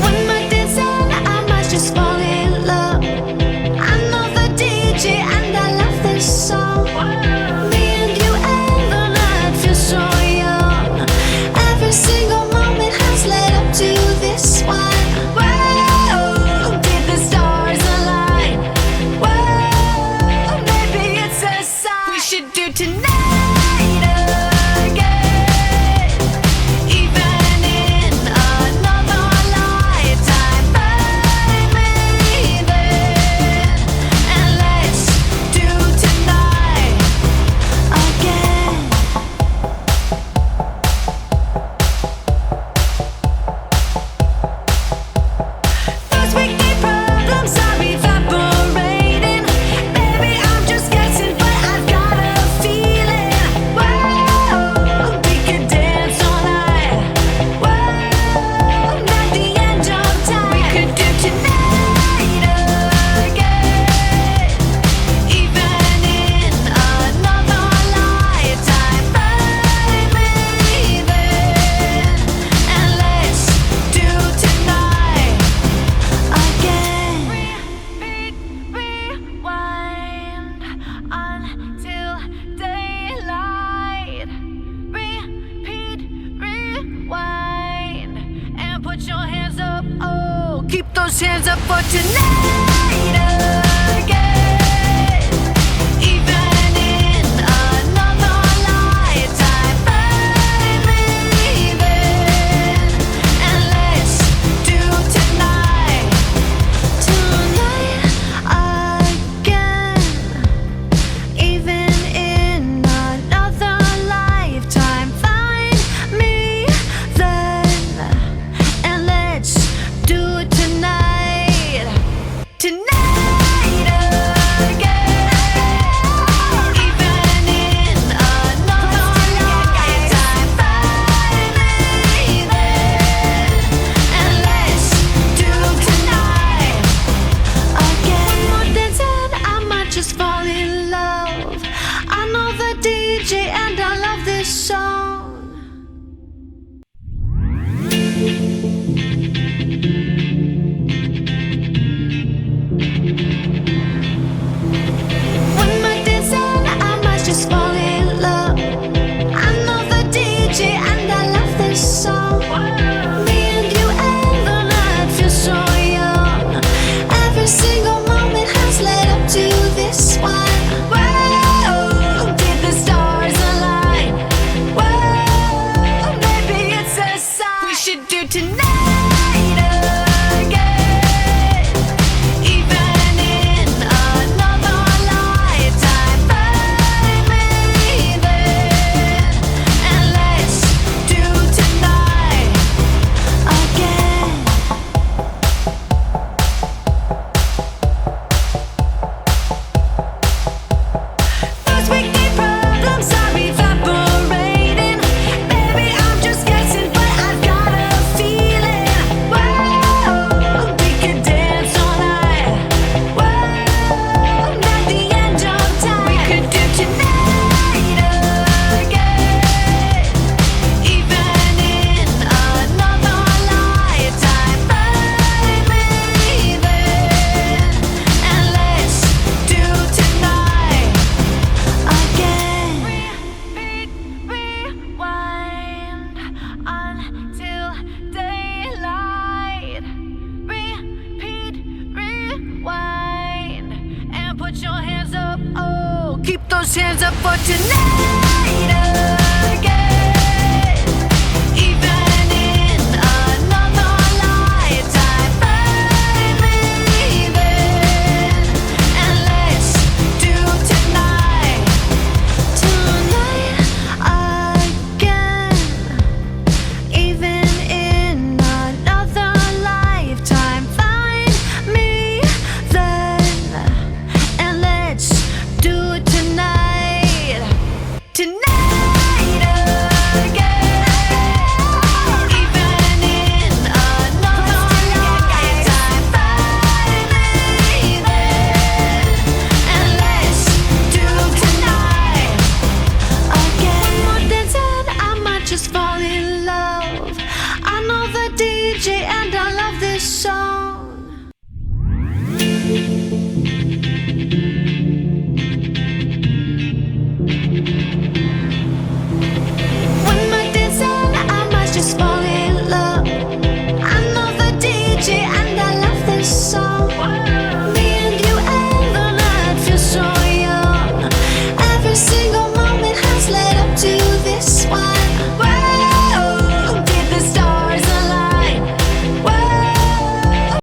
When my days end, I might just fall in love. I know the DJ and I love this song. Me and you and the night feel so young. Every single moment has led up to this one. Whoa, did the stars align? Whoa, maybe it's a sign. We should do tonight again, even in another lifetime. Find me then, and let's do tonight again. Those wicked problems are evaporating. Baby, I'm just guessing, but I've got a feeling. Whoa, we could dance all night. Whoa, not the end of time. We could do tonight again, even in another lifetime. Find me then, and let's do tonight again. Repeat, rewind until daylight. Repeat, rewind, and put your hands up. Oh, keep those hands up for tonight again, even in another lifetime. Find me then, and let's do tonight again, even in another lifetime. Find me then, and let's do it tonight again, even in another lifetime. Find me then, and let's do tonight again. One more dance and I might just fall in love. I know the DJ and I love this song. When my days end, I might just fall in love. I know the DJ and I love this song. Me and you and the night feel so young. Every single moment has led up to this one. Whoa, did the stars align? Whoa, maybe it's a sign. We should do tonight again, even in another lifetime. Find me then, and let's do tonight again. Those wicked problems are evaporating. Baby, I'm just guessing, but I've got a feeling. Whoa, we could dance all night. Whoa, not the end of time. We could do tonight again, even in another lifetime. Find me then, and let's do tonight again. Repeat, rewind until daylight. Repeat, rewind, and put your hands up. Oh, keep those hands up for tonight